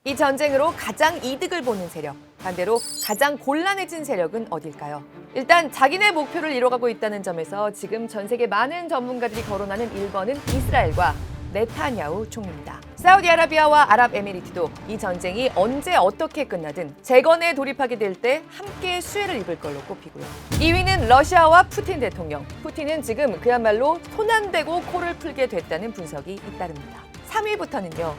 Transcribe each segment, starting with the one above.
이 전쟁으로 가장 이득을 보는 세력, 반대로 가장 곤란해진 세력은 어딜까요? 일단 자기네 목표를 이뤄가고 있다는 점에서 지금 전 세계 많은 전문가들이 거론하는 1번은 이스라엘과 네타냐후 총리입니다. 사우디아라비아와 아랍에미리트도 이 전쟁이 언제 어떻게 끝나든 재건에 돌입하게 될 때 함께 수혜를 입을 걸로 꼽히고요. 2위는 러시아와 푸틴 대통령. 푸틴은 지금 그야말로 손 안 대고 코를 풀게 됐다는 분석이 잇따릅니다. 3위부터는요.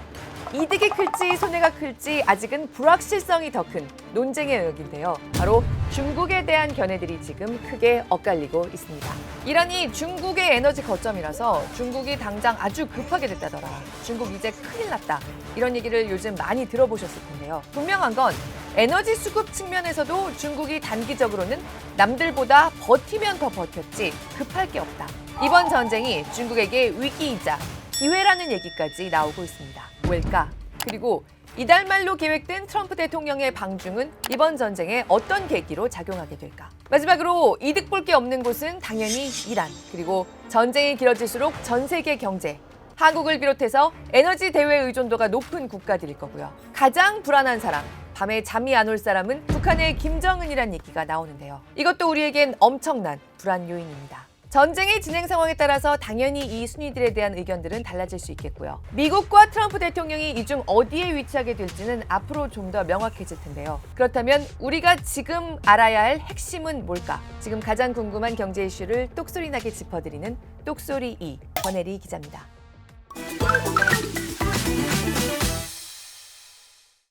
이득이 클지 손해가 클지 아직은 불확실성이 더 큰 논쟁의 영역인데요. 바로 중국에 대한 견해들이 지금 크게 엇갈리고 있습니다. 이란이 중국의 에너지 거점이라서 중국이 당장 아주 급하게 됐다더라. 중국 이제 큰일 났다. 이런 얘기를 요즘 많이 들어보셨을 텐데요. 분명한 건 에너지 수급 측면에서도 중국이 단기적으로는 남들보다 버티면 더 버텼지 급할 게 없다. 이번 전쟁이 중국에게 위기이자 기회라는 얘기까지 나오고 있습니다. 왜일까? 그리고 이달 말로 계획된 트럼프 대통령의 방중은 이번 전쟁에 어떤 계기로 작용하게 될까? 마지막으로 이득 볼 게 없는 곳은 당연히 이란, 그리고 전쟁이 길어질수록 전 세계 경제, 한국을 비롯해서 에너지 대외 의존도가 높은 국가들일 거고요. 가장 불안한 사람, 밤에 잠이 안 올 사람은 북한의 김정은이란 얘기가 나오는데요. 이것도 우리에겐 엄청난 불안 요인입니다. 전쟁의 진행 상황에 따라서 당연히 이 순위들에 대한 의견들은 달라질 수 있겠고요. 미국과 트럼프 대통령이 이 중 어디에 위치하게 될지는 앞으로 좀 더 명확해질 텐데요. 그렇다면 우리가 지금 알아야 할 핵심은 뭘까? 지금 가장 궁금한 경제 이슈를 똑소리 나게 짚어드리는 똑소리 2, 권혜리 기자입니다.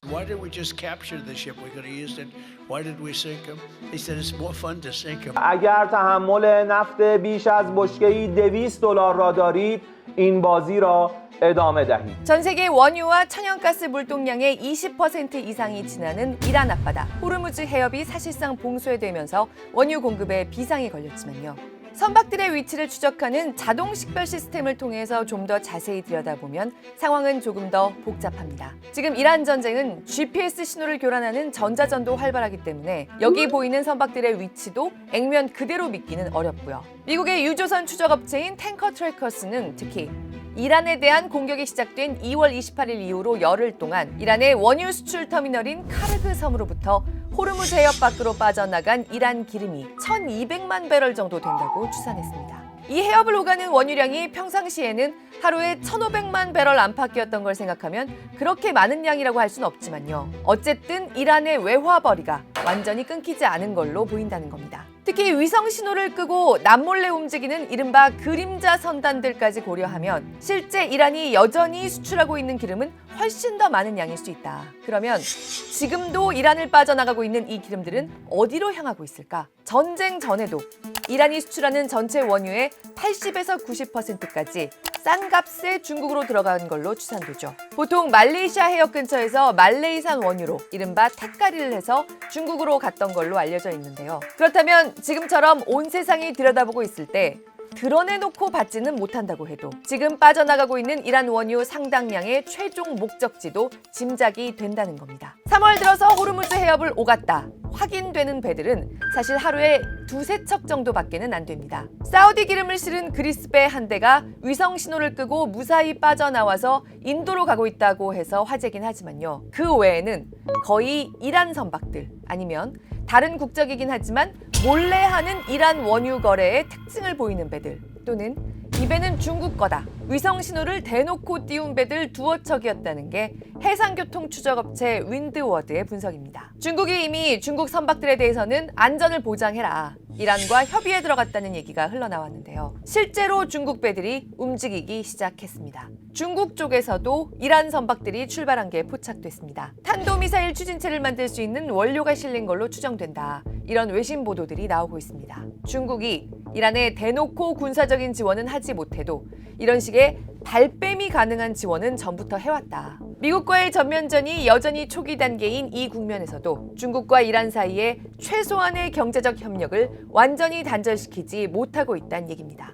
Why did we just capture the ship? We could have used it. Why did we sink him? He said it's more fun to sink him. اگر تحمل نفت بیش از بشکه‌ای $200 را دارید این بازی را ادامه دهید. 전 세계 원유와 천연가스 물동량의 20% 이상이 지나는 이란 앞바다. 호르무즈 해협이 사실상 봉쇄되면서 원유 공급에 비상이 걸렸지만요. 선박들의 위치를 추적하는 자동 식별 시스템을 통해서 좀 더 자세히 들여다보면 상황은 조금 더 복잡합니다. 지금 이란 전쟁은 GPS 신호를 교란하는 전자전도 활발하기 때문에 여기 보이는 선박들의 위치도 액면 그대로 믿기는 어렵고요. 미국의 유조선 추적업체인 탱커 트래커스는 특히 이란에 대한 공격이 시작된 2월 28일 이후로 열흘 동안 이란의 원유 수출 터미널인 카르그 섬으로부터 호르무즈 해협 밖으로 빠져나간 이란 기름이 1,200만 배럴 정도 된다고 추산했습니다. 이 해협을 오가는 원유량이 평상시에는 하루에 1,500만 배럴 안팎이었던 걸 생각하면 그렇게 많은 양이라고 할 수는 없지만요. 어쨌든 이란의 외화벌이가 완전히 끊기지 않은 걸로 보인다는 겁니다. 특히 위성 신호를 끄고 남몰래 움직이는 이른바 그림자 선단들까지 고려하면 실제 이란이 여전히 수출하고 있는 기름은 훨씬 더 많은 양일 수 있다. 그러면 지금도 이란을 빠져나가고 있는 이 기름들은 어디로 향하고 있을까? 전쟁 전에도 이란이 수출하는 전체 원유의 80에서 90%까지 싼 값에 중국으로 들어간 걸로 추산되죠. 보통 말레이시아 해협 근처에서 말레이산 원유로 이른바 택가리를 해서 중국으로 갔던 걸로 알려져 있는데요. 그렇다면 지금처럼 온 세상이 들여다보고 있을 때 드러내놓고 받지는 못한다고 해도 지금 빠져나가고 있는 이란 원유 상당량의 최종 목적지도 짐작이 된다는 겁니다. 3월 들어서 호르무즈 해협을 오갔다 확인되는 배들은 사실 하루에 2~3척 정도밖에는 안 됩니다. 사우디 기름을 실은 그리스 배 한 대가 위성 신호를 끄고 무사히 빠져나와서 인도로 가고 있다고 해서 화제긴 하지만요. 그 외에는 거의 이란 선박들 아니면 다른 국적이긴 하지만 몰래 하는 이란 원유 거래의 특징을 보이는 배들 또는 이 배는 중국 거다. 위성 신호를 대놓고 띄운 배들 두어 척이었다는 게 해상교통 추적업체 윈드워드의 분석입니다. 중국이 이미 중국 선박들에 대해서는 안전을 보장해라. 이란과 협의에 들어갔다는 얘기가 흘러나왔는데요. 실제로 중국 배들이 움직이기 시작했습니다. 중국 쪽에서도 이란 선박들이 출발한 게 포착됐습니다. 탄도미사일 추진체를 만들 수 있는 원료가 실린 걸로 추정된다. 이런 외신 보도들이 나오고 있습니다. 중국이 이란에 대놓고 군사적인 지원은 하지 못해도 이런 식의 발뺌이 가능한 지원은 전부터 해왔다. 미국과의 전면전이 여전히 초기 단계인 이 국면에서도 중국과 이란 사이에 최소한의 경제적 협력을 완전히 단절시키지 못하고 있다는 얘기입니다.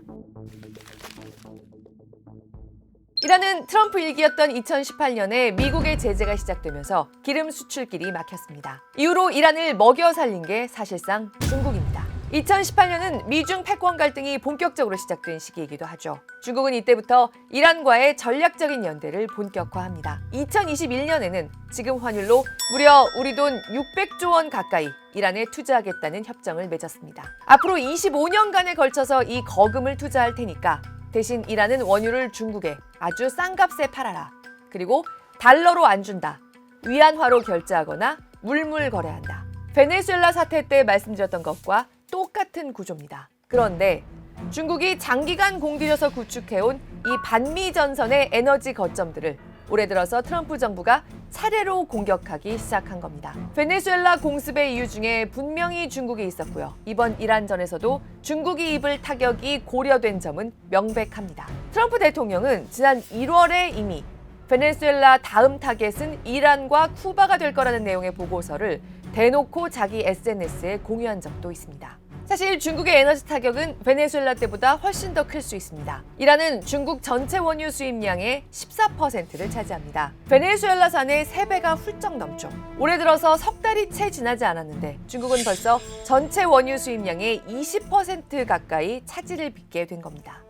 이란은 트럼프 일기였던 2018년에 미국의 제재가 시작되면서 기름 수출길이 막혔습니다. 이후로 이란을 먹여 살린 게 사실상 중국입니다. 2018년은 미중 패권 갈등이 본격적으로 시작된 시기이기도 하죠. 중국은 이때부터 이란과의 전략적인 연대를 본격화합니다. 2021년에는 지금 환율로 무려 우리 돈 600조 원 가까이 이란에 투자하겠다는 협정을 맺었습니다. 앞으로 25년간에 걸쳐서 이 거금을 투자할 테니까 대신 이란은 원유를 중국에 아주 싼 값에 팔아라. 그리고 달러로 안 준다. 위안화로 결제하거나 물물 거래한다. 베네수엘라 사태 때 말씀드렸던 것과 똑같은 구조입니다. 그런데 중국이 장기간 공들여서 구축해온 이 반미 전선의 에너지 거점들을 올해 들어서 트럼프 정부가 차례로 공격하기 시작한 겁니다. 베네수엘라 공습의 이유 중에 분명히 중국이 있었고요. 이번 이란전에서도 중국이 입을 타격이 고려된 점은 명백합니다. 트럼프 대통령은 지난 1월에 이미 베네수엘라 다음 타겟은 이란과 쿠바가 될 거라는 내용의 보고서를 대놓고 자기 SNS에 공유한 적도 있습니다. 사실 중국의 에너지 타격은 베네수엘라 때보다 훨씬 더 클 수 있습니다. 이란은 중국 전체 원유 수입량의 14%를 차지합니다. 베네수엘라산의 3배가 훌쩍 넘죠. 올해 들어서 석 달이 채 지나지 않았는데 중국은 벌써 전체 원유 수입량의 20% 가까이 차지를 빚게 된 겁니다.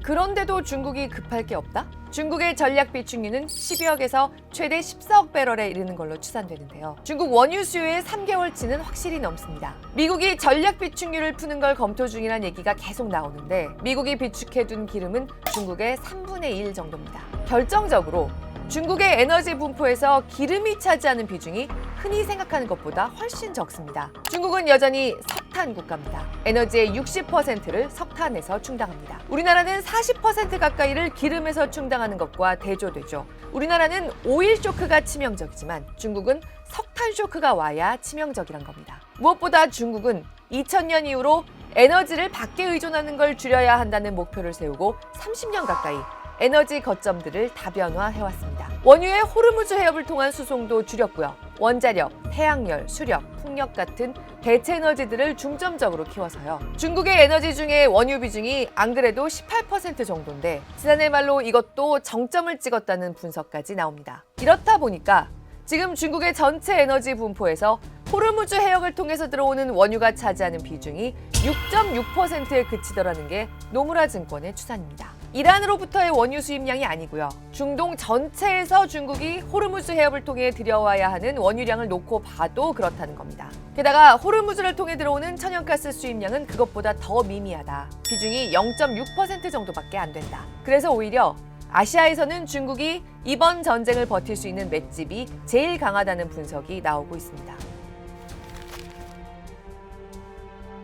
그런데도 중국이 급할 게 없다? 중국의 전략 비축유는 12억에서 최대 14억 배럴에 이르는 걸로 추산되는데요. 중국 원유 수요의 3개월치는 확실히 넘습니다. 미국이 전략 비축유를 푸는 걸 검토 중이라는 얘기가 계속 나오는데 미국이 비축해둔 기름은 중국의 3분의 1 정도입니다. 결정적으로 중국의 에너지 분포에서 기름이 차지하는 비중이 흔히 생각하는 것보다 훨씬 적습니다. 중국은 여전히 석탄 국가입니다. 에너지의 60%를 석탄에서 충당합니다. 우리나라는 40% 가까이를 기름에서 충당하는 것과 대조되죠. 우리나라는 오일 쇼크가 치명적이지만 중국은 석탄 쇼크가 와야 치명적이란 겁니다. 무엇보다 중국은 2000년 이후로 에너지를 밖에 의존하는 걸 줄여야 한다는 목표를 세우고 30년 가까이 에너지 거점들을 다변화해왔습니다. 원유의 호르무즈 해협을 통한 수송도 줄였고요. 원자력, 태양열, 수력, 풍력 같은 대체 에너지들을 중점적으로 키워서요. 중국의 에너지 중에 원유 비중이 안 그래도 18% 정도인데 지난해 말로 이것도 정점을 찍었다는 분석까지 나옵니다. 이렇다 보니까 지금 중국의 전체 에너지 분포에서 호르무즈 해역을 통해서 들어오는 원유가 차지하는 비중이 6.6%에 그치더라는 게 노무라 증권의 추산입니다. 이란으로부터의 원유 수입량이 아니고요. 중동 전체에서 중국이 호르무즈 해협을 통해 들여와야 하는 원유량을 놓고 봐도 그렇다는 겁니다. 게다가 호르무즈를 통해 들어오는 천연가스 수입량은 그것보다 더 미미하다. 비중이 0.6% 정도밖에 안 된다. 그래서 오히려 아시아에서는 중국이 이번 전쟁을 버틸 수 있는 맷집이 제일 강하다는 분석이 나오고 있습니다.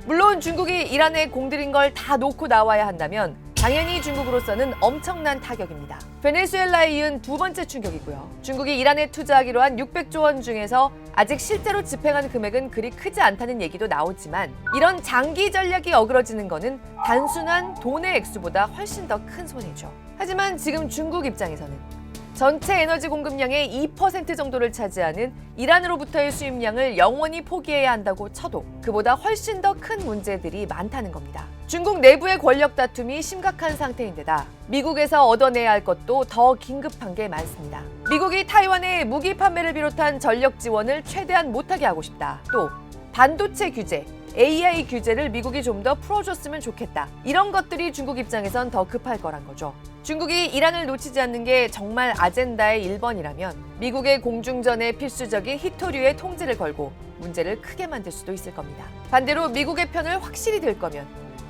물론 중국이 이란에 공들인 걸 다 놓고 나와야 한다면 당연히 중국으로서는 엄청난 타격입니다. 베네수엘라에 이은 두 번째 충격이고요. 중국이 이란에 투자하기로 한 600조 원 중에서 아직 실제로 집행한 금액은 그리 크지 않다는 얘기도 나오지만 이런 장기 전략이 어그러지는 거는 단순한 돈의 액수보다 훨씬 더 큰 손해죠. 하지만 지금 중국 입장에서는 전체 에너지 공급량의 2% 정도를 차지하는 이란으로부터의 수입량을 영원히 포기해야 한다고 쳐도 그보다 훨씬 더 큰 문제들이 많다는 겁니다. 중국 내부의 권력 다툼이 심각한 상태인데다 미국에서 얻어내야 할 것도 더 긴급한 게 많습니다. 미국이 타이완에 무기 판매를 비롯한 전력 지원을 최대한 못하게 하고 싶다. 또 반도체 규제, AI 규제를 미국이 좀 더 풀어줬으면 좋겠다. 이런 것들이 중국 입장에선 더 급할 거란 거죠. 중국이 이란을 놓치지 않는 게 정말 아젠다의 1번이라면 미국의 공중전에 필수적인 히토류의 통제를 걸고 문제를 크게 만들 수도 있을 겁니다. 반대로 미국의 편을 확실히 들 거면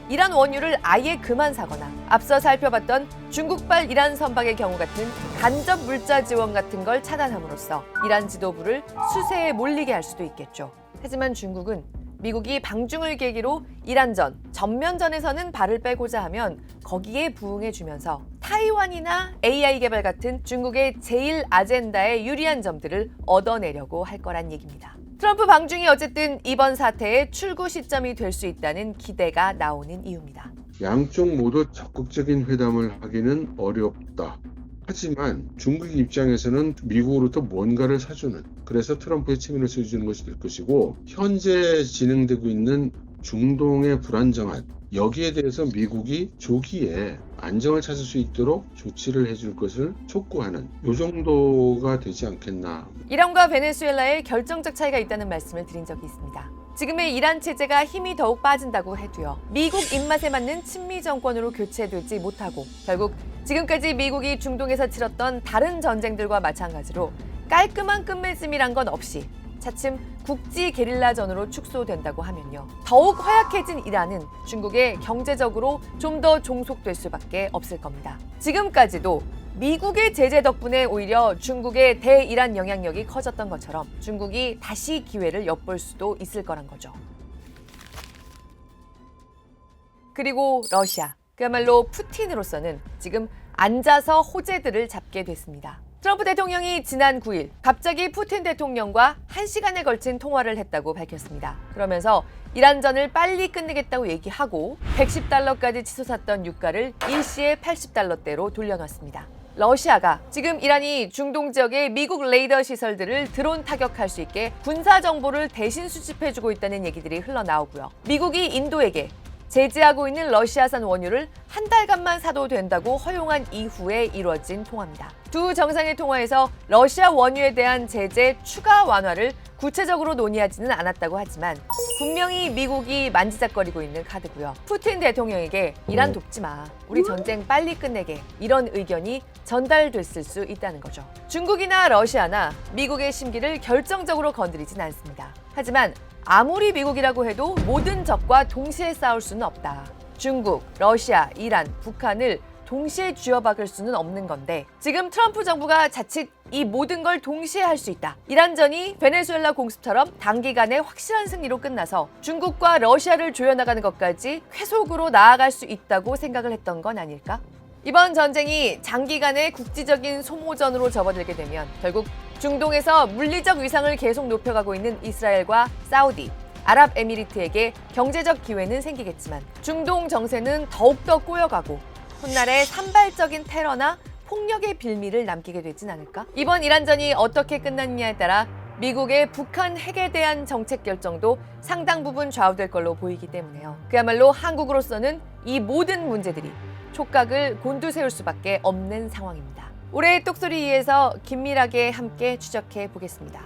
이란 원유를 아예 그만 사거나 앞서 살펴봤던 중국발 이란 선박의 경우 같은 간접 물자 지원 같은 걸 차단함으로써 이란 지도부를 수세에 몰리게 할 수도 있겠죠. 하지만 중국은 미국이 방중을 계기로 이란전, 전면전에서는 발을 빼고자 하면 거기에 부응해주면서 타이완이나 AI 개발 같은 중국의 제일 아젠다에 유리한 점들을 얻어내려고 할 거란 얘기입니다. 트럼프 방중이 어쨌든 이번 사태의 출구 시점이 될 수 있다는 기대가 나오는 이유입니다. 양쪽 모두 적극적인 회담을 하기는 어렵다. 하지만 중국 입장에서는 미국으로부터 뭔가를 사주는, 그래서 트럼프의 책임을 써주는 것이 될 것이고, 현재 진행되고 있는 중동의 불안정한 여기에 대해서 미국이 조기에 안정을 찾을 수 있도록 조치를 해줄 것을 촉구하는 이 정도가 되지 않겠나. 이란과 베네수엘라에 결정적 차이가 있다는 말씀을 드린 적이 있습니다. 지금의 이란 체제가 힘이 더욱 빠진다고 해도요. 미국 입맛에 맞는 친미 정권으로 교체되지 못하고 결국 지금까지 미국이 중동에서 치렀던 다른 전쟁들과 마찬가지로 깔끔한 끝맺음이란 건 없이 차츰 국지 게릴라전으로 축소된다고 하면요. 더욱 허약해진 이란은 중국에 경제적으로 좀 더 종속될 수밖에 없을 겁니다. 지금까지도 미국의 제재 덕분에 오히려 중국의 대이란 영향력이 커졌던 것처럼 중국이 다시 기회를 엿볼 수도 있을 거란 거죠. 그리고 러시아, 그야말로 푸틴으로서는 지금 앉아서 호재들을 잡게 됐습니다. 트럼프 대통령이 지난 9일 갑자기 푸틴 대통령과 1시간에 걸친 통화를 했다고 밝혔습니다. 그러면서 이란전을 빨리 끝내겠다고 얘기하고 110달러까지 치솟았던 유가를 일시에 80달러대로 돌려놨습니다. 러시아가 지금 이란이 중동 지역의 미국 레이더 시설들을 드론 타격할 수 있게 군사 정보를 대신 수집해주고 있다는 얘기들이 흘러나오고요. 미국이 인도에게 제재하고 있는 러시아산 원유를 한 달간만 사도 된다고 허용한 이후에 이루어진 통화입니다. 두 정상의 통화에서 러시아 원유에 대한 제재 추가 완화를 구체적으로 논의하지는 않았다고 하지만 분명히 미국이 만지작거리고 있는 카드고요. 푸틴 대통령에게 이란 돕지 마, 우리 전쟁 빨리 끝내게, 이런 의견이 전달됐을 수 있다는 거죠. 중국이나 러시아나 미국의 심기를 결정적으로 건드리진 않습니다. 하지만 아무리 미국이라고 해도 모든 적과 동시에 싸울 수는 없다. 중국, 러시아, 이란, 북한을 동시에 쥐어박을 수는 없는 건데 지금 트럼프 정부가 자칫 이 모든 걸 동시에 할 수 있다. 이란전이 베네수엘라 공습처럼 단기간에 확실한 승리로 끝나서 중국과 러시아를 조여나가는 것까지 쾌속으로 나아갈 수 있다고 생각을 했던 건 아닐까? 이번 전쟁이 장기간의 국지적인 소모전으로 접어들게 되면 결국 중동에서 물리적 위상을 계속 높여가고 있는 이스라엘과 사우디, 아랍에미리트에게 경제적 기회는 생기겠지만 중동 정세는 더욱더 꼬여가고 훗날에 산발적인 테러나 폭력의 빌미를 남기게 되진 않을까? 이번 이란전이 어떻게 끝났냐에 따라 미국의 북한 핵에 대한 정책 결정도 상당 부분 좌우될 걸로 보이기 때문에요. 그야말로 한국으로서는 이 모든 문제들이 촉각을 곤두세울 수밖에 없는 상황입니다. 올해의 똑소리 2에서 긴밀하게 함께 추적해 보겠습니다.